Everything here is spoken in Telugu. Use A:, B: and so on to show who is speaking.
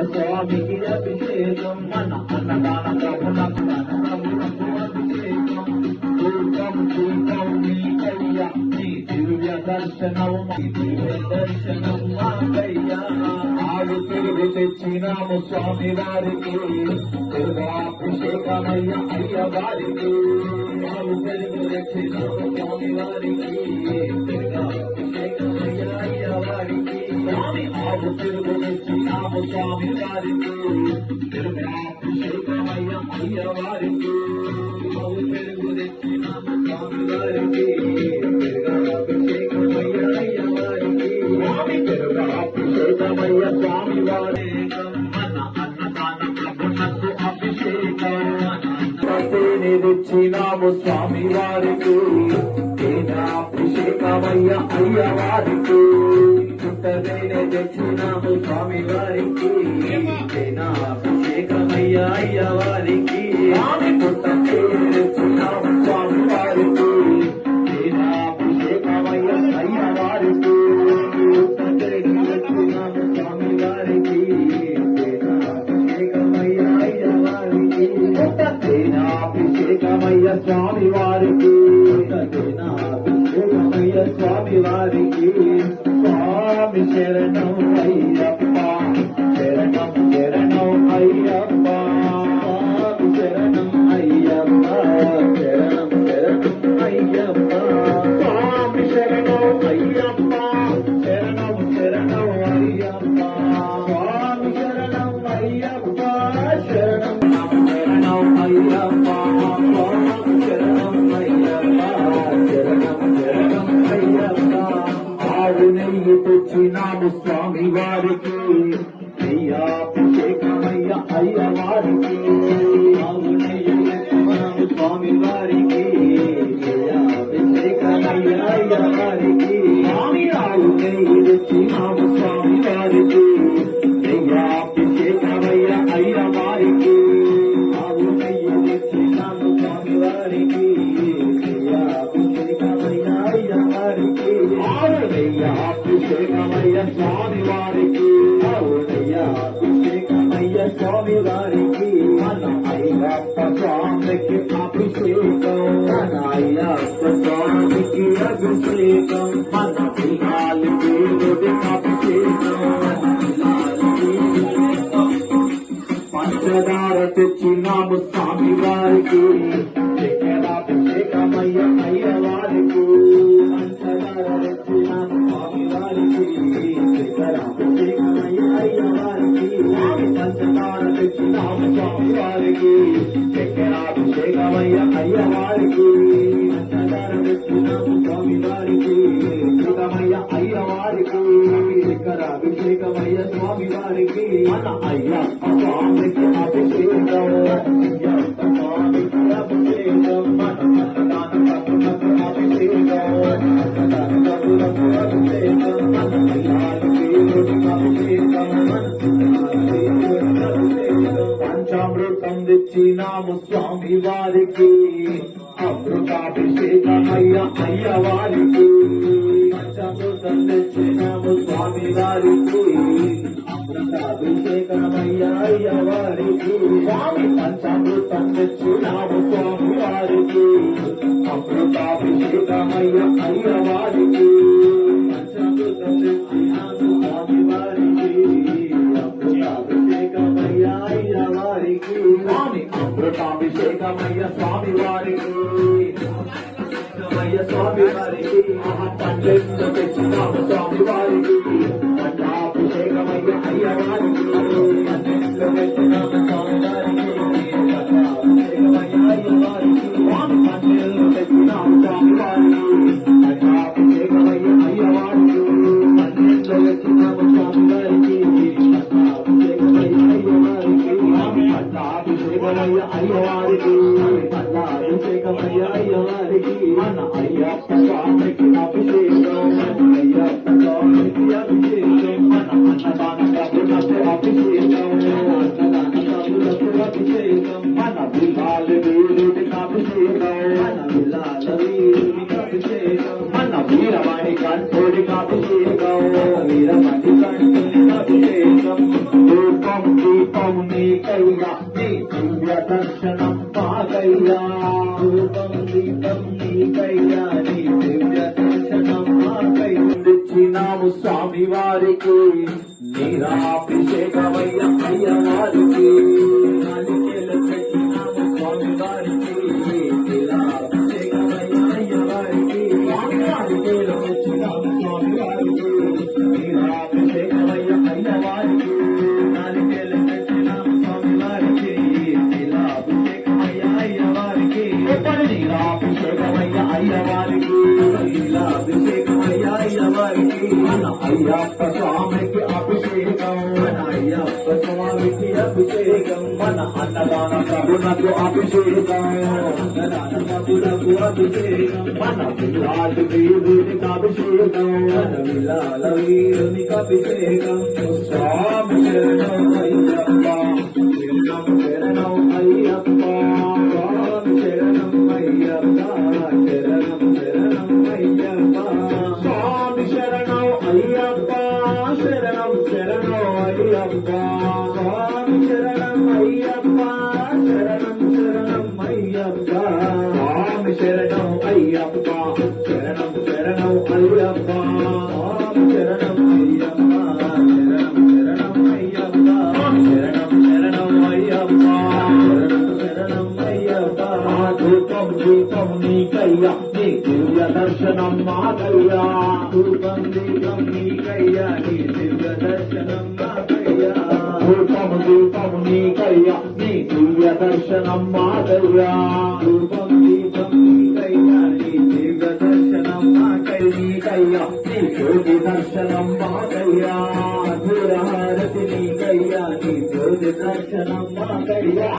A: స్వామికి అభిషేకం మన అన్నదాన ప్రభులకు అభిషేకం రూపం రూపం నీకయ్యా నీ దివ్య దర్శనం మాకయ్యా ఆడు తిరుగు తెచ్చినాము స్వామి వారికి అభిషేకమయ్య అయ్య వారికి ఆడు తిరుగు తెచ్చినాము స్వామి వారికి అభిషేకమయ్య అయ్య వారికి స్వామి ఆడు తిరుగు తెచ్చినాము స్వామి వారికి అభిషేకమయ్య అయ్య వారికి ఆడు తిరుగు తెచ్చినాము స్వామి వారికి అభిషేకమయ్య అయ్య వారికి స్వామి అభిషేకమయ్య స్వామి వారి మన అన్నదాన ప్రభునకు అభిషేకం తెచ్చినాము స్వామి వారికి అభిషేకమయ్య అయ్య వారికి పుట్టదేనే తెచ్చినాము స్వామి వారికి అభిషేకమయ్య అయ్య వారికి పుట్టదే తెచ్చినాము స్వామి వారికి అభిషేకమయ్య అయ్య వారికి తెచ్చినాము స్వామి వారికి అభిషేకమయ్య అయ్య వారికి అభిషేకమయ్య స్వామి వారికి అభిషేకమయ్య స్వామి వారికి స్వామి శరణం అయ్యప్ప శరణం శరణం అయ్యప్ప స్వామి శరణం అయ్యప్ప శరణం శరణం అయ్యప్ప స్వామి శరణం అయ్యప్ప శరణం శరణం అయ్యప్ప స్వామి శరణం అయ్యప్ప శరణం శరణం అయ్యప్ప స్వామి శరణం అయ్యప్ప శరణం శరణం అయ్యప్ప ఆవు నెయ్యి తెచ్చినాము స్వామి వారికి అభిషేకమయ్య అయ్య వారికి ఆవు నెయ్యి తెచ్చినాము స్వామి వారికి అభిషేకమయ్య అయ్య వారికి ఆవు నెయ్యి తెచ్చినాము స్వామి వారికి అభిషేకమయ్య అయ్య వారికి ఆవు నెయ్యి తెచ్చినాము స్వామి వారికి అభిషేకమయ్య అయ్య వారికి అభిషేకమయ్య స్వామి వారికి అభిషేకమయ్య స్వామి వారికి మన అయ్యప్ప స్వామికి అభిషేకం మన అయ్యప్ప స్వామికి అభిషేకం మన పిల్లాలి దేవుడికి అభిషేకం పంచదార తెచ్చినాము స్వామి వారికి అభిషేకమయ్య అయ్య వారికి పంచదార తెచ్చినాము స్వామి వారికి అభిషేకమయ్య అయ్య వారికి పంచదార తెచ్చినాము స్వామి వారికి అభిషేకమయ్య అయ్య వారికి పంచదార తెచ్చినాము స్వామి వారికి అభిషేకమయ్య అయ్య వారికి అభిషేకమయ్య స్వామి వారికి మన అయ్యప్ప స్వామికి అభిషేకం అయ్యప్ప స్వామికి అభిషేకం మన అన్నదాన ప్రభునకు అభిషేకం అన్నదాన ప్రభునకు అభిషేకం మన పిల్లాలి దేవుడికి అభిషేకం పంచామృతం తెచ్చినాము స్వామి వారికి అమృతాభిషేకమయ్య అయ్య వారికి పంచామృతం తెచ్చినాము స్వామి వారికి అమృతాభిషేకమయ్య అయ్య వారికి స్వామి పంచామృతం తెచ్చినాము స్వామి వారికి అమృతాభిషేకమయ్య అయ్య వారికి పంచామృతం తెచ్చినాము స్వామి వారికి అమృతాభిషేకమయ్య అయ్య వారికి స్వామి అమృతాభిషేకమయ్య స్వామి వారికి స్వామి వారికి పండ్లెందు తెచ్చినాము స్వామి వారికి అభిషేకమయ్య అయ్య వారికి పండ్లెందు తెచ్చినాము స్వామి వారికి అభిషేకమయ్య అయ్య వారికి స్వామి పండ్లెందు తెచ్చినాము అభిషేకమయ్యా అయ్యవారికి మన అయ్యప్ప స్వామికి అభిషేకం అయ్యప్ప స్వామికి అభిషేకం మన అన్నదాన ప్రభులకు అభిషేకం అన్నదాన ప్రభులకు అభిషేకం మన విలాల వీరుడికి అభిషేకం మన విలాల వీరుడికి అభిషేకం మన వీరమణి కంఠుడికి అభిషేకం వీరమణి కంఠుడికి అభిషేకం రూపం దీపం నీకయ్యా నీ దివ్య దర్శనం మాకయ్యా రూపం దీపం నీకయ్యా నీ దివ్య దర్శనం మాకయ్యా తెచ్చినాము స్వామి వారికి నీరాభిషేకమయ్య అయ్యవారికి నాలికేలు తెచ్చినాము స్వామి వారికి నీరాభిషేకమయ్య అయ్యవారికి నాలికేలు తెచ్చినాము స్వామి వారికి నీరాభిషేకమయ్య అయ్యవారికి నాలికేలు తెచ్చినాము స్వామి వారికి నీరాభిషేకమయ్య అయ్యవారికి నీరాభిషేకమయ్య అయ్యవారికి నీరాభిషేకమయ్య అయ్యవారికి మన అయ్యప్ప స్వామికి అభిషేకం మన అయ్యప్ప స్వామికి అభిషేకం మన అన్నదాన ప్రభునకు అభిషేకం అన్నదాన ప్రభునకు అభిషేకం మన విలాల వీరునికి అభిషేకం మన విలాల వీరునికి అభిషేకం స్వామి శరణం అయ్యప్ప శరణం శరణం అయ్యప్ప స్వామి శరణం అయ్యప్ప శరణం శరణం అయ్యప్ప స్వామి శరణం అయ్యప్ప శరణం శరణం అయ్యప్ప స్వామి శరణం అయ్యప్ప శరణం శరణం అయ్యప్ప స్వామి శరణం అయ్యప్ప శరణం శరణం అయ్యప్ప స్వామి శరణం అయ్యప్ప శరణం శరణం అయ్యప్ప శరణం శరణం అయ్యప్ప శరణం శరణం అయ్యప్ప ధూపం దీపం నీకయ్యా నీ దివ్య దర్శనం మాకయ్యా ధూపం దీపం నీకయ్యా నీ దివ్య దర్శనం మాకయ్యా ధూపం దీపం నీకయ్యా నీ దివ్య దర్శనం మాకయ్యా ధూపం దీపం నీకయ్యా నీ దివ్య దర్శనం నీకయ్యా నీ జ్యోతి దర్శనం మాకయ్యా హారతి నీకయ్యా నీ జ్యోతి దర్శనం మాకయ్యా